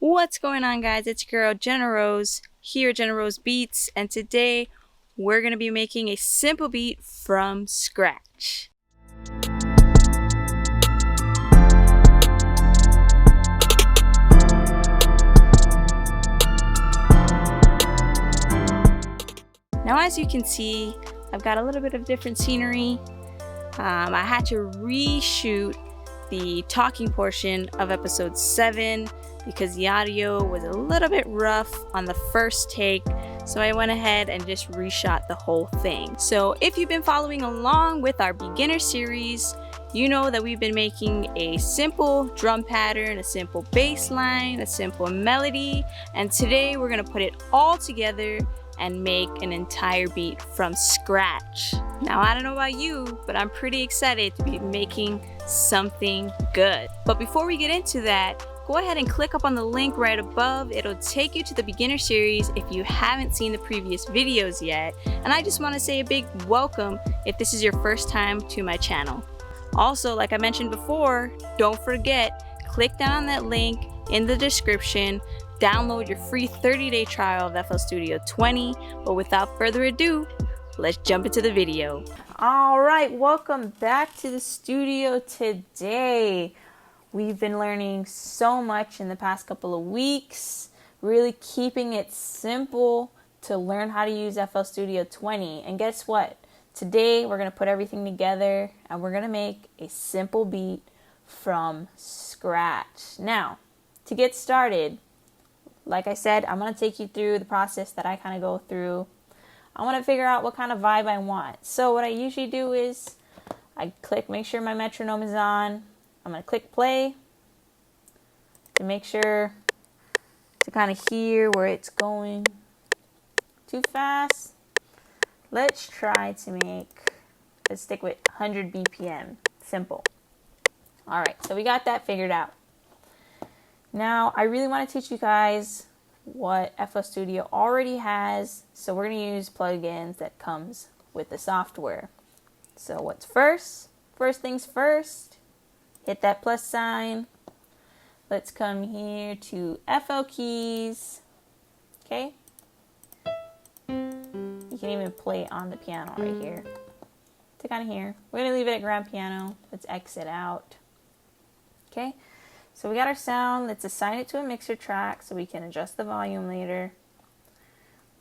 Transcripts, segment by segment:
What's going on, guys? It's your girl Jenna Rose here at Jenna Rose Beats, and today we're going to be making a simple beat from scratch. Now, as you can see, I've got a little bit of different scenery. I had to reshoot the talking portion of episode 7 because the audio was a little bit rough on the first take, so I went ahead and just reshot the whole thing. So if you've been following along with our beginner series, you know that we've been making a simple drum pattern, a simple bass line, a simple melody, and today we're going to put it all together and make an entire beat from scratch. Now, I don't know about you, but I'm pretty excited to be making something good. But before we get into that, go ahead and click up on the link right above. It'll take you to the beginner series if you haven't seen the previous videos yet. And I just want to say a big welcome if this is your first time to my channel. Also, like I mentioned before, don't forget, click down on that link in the description. Download your free 30-day trial of FL Studio 20. But without further ado, let's jump into the video. All right, welcome back to the studio today. We've been learning so much in the past couple of weeks, really keeping it simple to learn how to use FL Studio 20. And guess what? Today we're going to put everything together and we're going to make a simple beat from scratch. Now, to get started, like I said, I'm going to take you through the process that I kind of go through. I want to figure out what kind of vibe I want. So what I usually do is I make sure my metronome is on. I'm going to click play to make sure to kind of hear where it's going. Too fast? Let's stick with 100 BPM. Simple. All right, so we got that figured out. Now, I really want to teach you guys what FL Studio already has, so we're going to use plugins that comes with the software. So what's first? First things first, hit that plus sign. Let's come here to FL keys, okay? You can even play on the piano right here. To kind of hear. We're going to leave it at grand piano. Let's exit out, okay? So we got our sound. Let's assign it to a mixer track so we can adjust the volume later.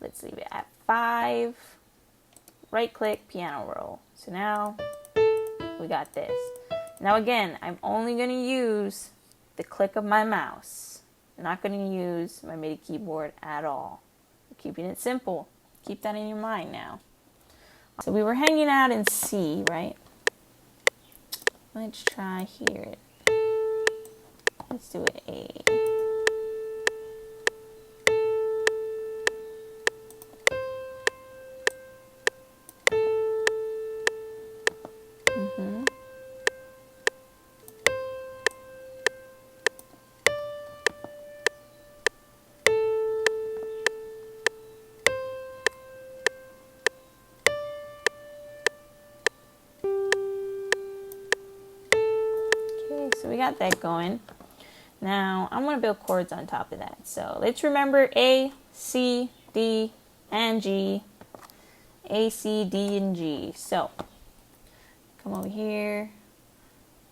Let's leave it at 5. Right click, piano roll. So now we got this. Now again, I'm only going to use the click of my mouse. I'm not going to use my MIDI keyboard at all. I'm keeping it simple. Keep that in your mind now. So we were hanging out in C, right? Let's try here. Let's do it A. Okay, so we got that going. Now, I'm going to build chords on top of that. So, let's remember A, C, D, and G. A, C, D, and G. So, come over here.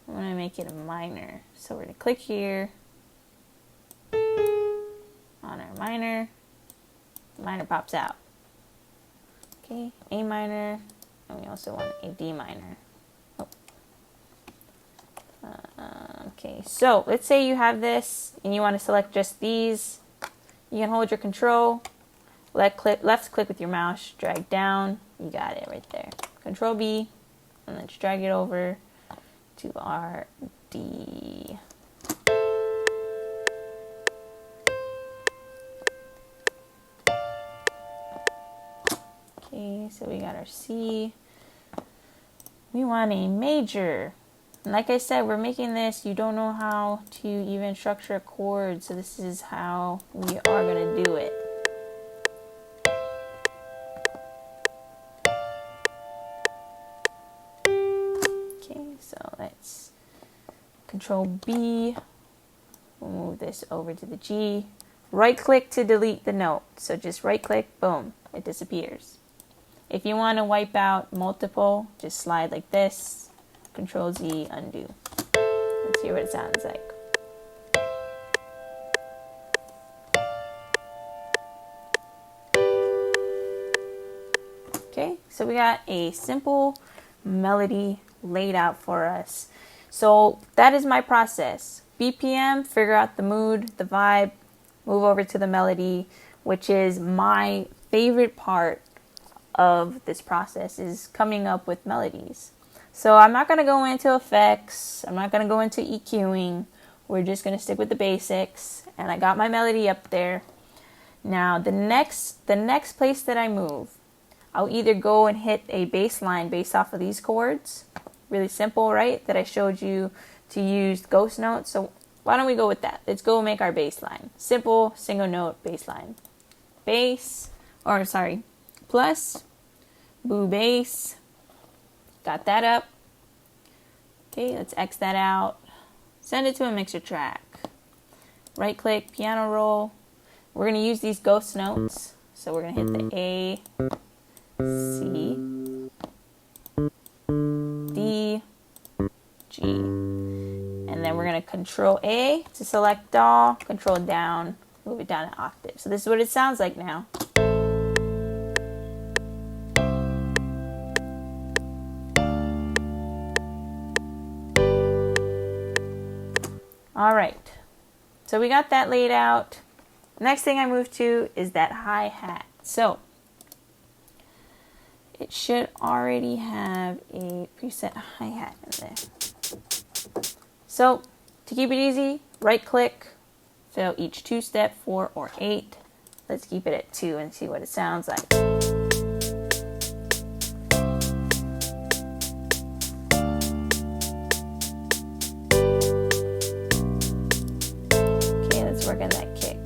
I'm going to make it a minor. So, we're going to click here on our minor. The minor pops out. Okay, A minor. And we also want a D minor. Okay, so let's say you have this and you want to select just these. You can hold your control, left click with your mouse, drag down. You got it right there. Control B, and let's drag it over to our D. Okay, so we got our C. We want a major. Like I said, we're making this. You don't know how to even structure a chord, so this is how we are going to do it. Okay, so let's Control B. We'll move this over to the G. Right click to delete the note. So just right click, boom, it disappears. If you want to wipe out multiple, just slide like this, Control Z, undo. Let's hear what it sounds like. Okay, so we got a simple melody laid out for us. So that is my process. BPM, figure out the mood, the vibe, move over to the melody, which is my favorite part of this process, is coming up with melodies. So I'm not going to go into effects. I'm not going to go into EQing. We're just going to stick with the basics. And I got my melody up there. Now the next place that I move, I'll either go and hit a bass line based off of these chords. Really simple, right? That I showed you to use ghost notes. So why don't we go with that? Let's go make our bass line. Simple single note bass line. Plus, boo bass. Got that up. Okay, let's X that out. Send it to a mixer track. Right click, piano roll. We're going to use these ghost notes. So we're going to hit the A, C, D, G. And then we're going to Control A to select all, Control down, move it down an octave. So this is what it sounds like now. All right, so we got that laid out. Next thing I move to is that hi-hat. So it should already have a preset hi-hat in there. So to keep it easy, right click, fill each 2-step, 4 or 8. Let's keep it at 2 and see what it sounds like. Okay, let's work on that kick.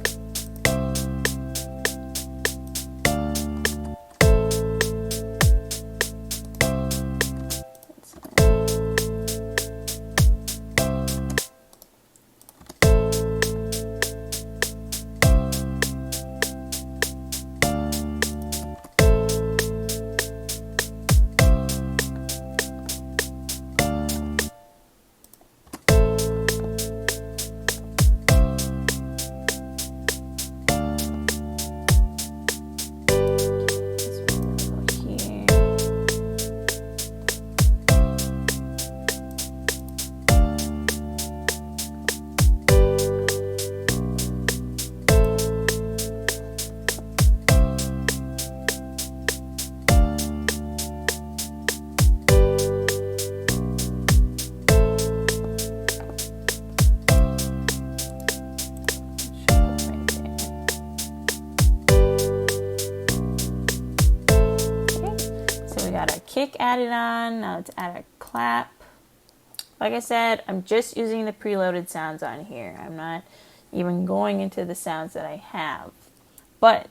Got our kick added on. Now let's add our clap. Like I said, I'm just using the preloaded sounds on here. I'm not even going into the sounds that I have. But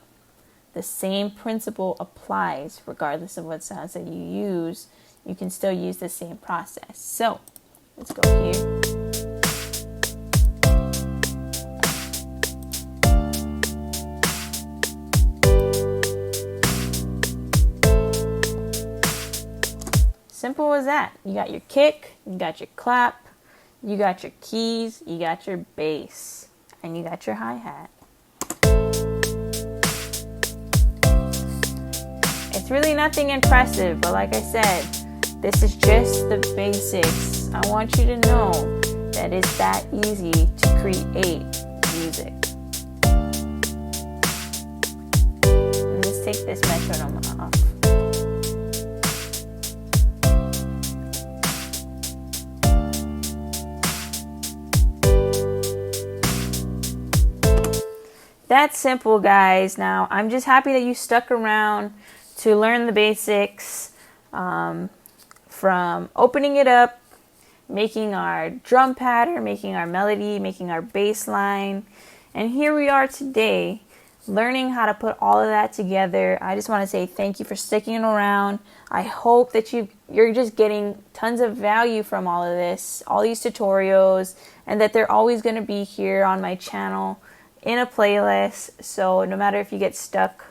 the same principle applies regardless of what sounds that you use. You can still use the same process. So let's go here. Simple as that. You got your kick, you got your clap, you got your keys, you got your bass, and you got your hi-hat. It's really nothing impressive, but like I said, this is just the basics. I want you to know that it's that easy to create music. Let's take this metronome off. That's simple, guys. Now, I'm just happy that you stuck around to learn the basics, from opening it up, making our drum pattern, making our melody, making our bass line. And here we are today learning how to put all of that together. I just want to say thank you for sticking around. I hope that you're just getting tons of value from all of this, all these tutorials, and that they're always going to be here on my channel in a playlist. So no matter if you get stuck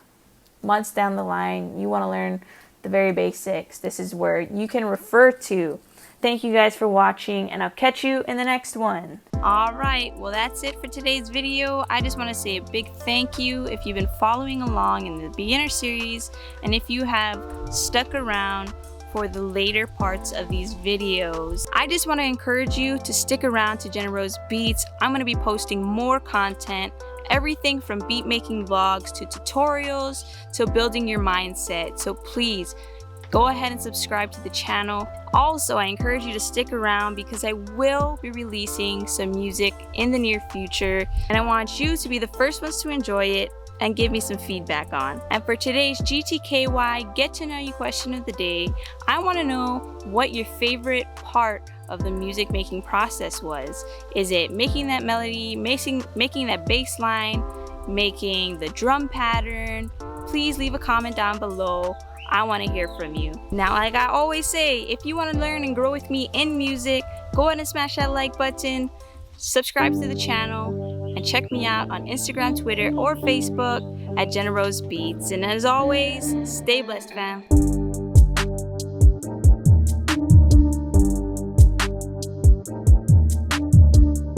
months down the line, you want to learn the very basics, this is where you can refer to. Thank you guys for watching, and I'll catch you in the next one. Alright, well that's it for today's video. I just want to say a big thank you if you've been following along in the beginner series, and if you have stuck around for the later parts of these videos. I just want to encourage you to stick around to Jenna Rose Beats. I'm going to be posting more content, everything from beat making vlogs to tutorials to building your mindset. So please go ahead and subscribe to the channel. Also, I encourage you to stick around because I will be releasing some music in the near future, and I want you to be the first ones to enjoy it and give me some feedback on. And for today's GTKY Get to Know You question of the day, I want to know what your favorite part of the music making process was. Is it making that melody, making that bass line, making the drum pattern? Please leave a comment down below. I want to hear from you. Now, like I always say, if you want to learn and grow with me in music, go ahead and smash that like button, subscribe to the channel, and check me out on Instagram, Twitter, or Facebook at Jenna Rose Beats. And as always, stay blessed, fam.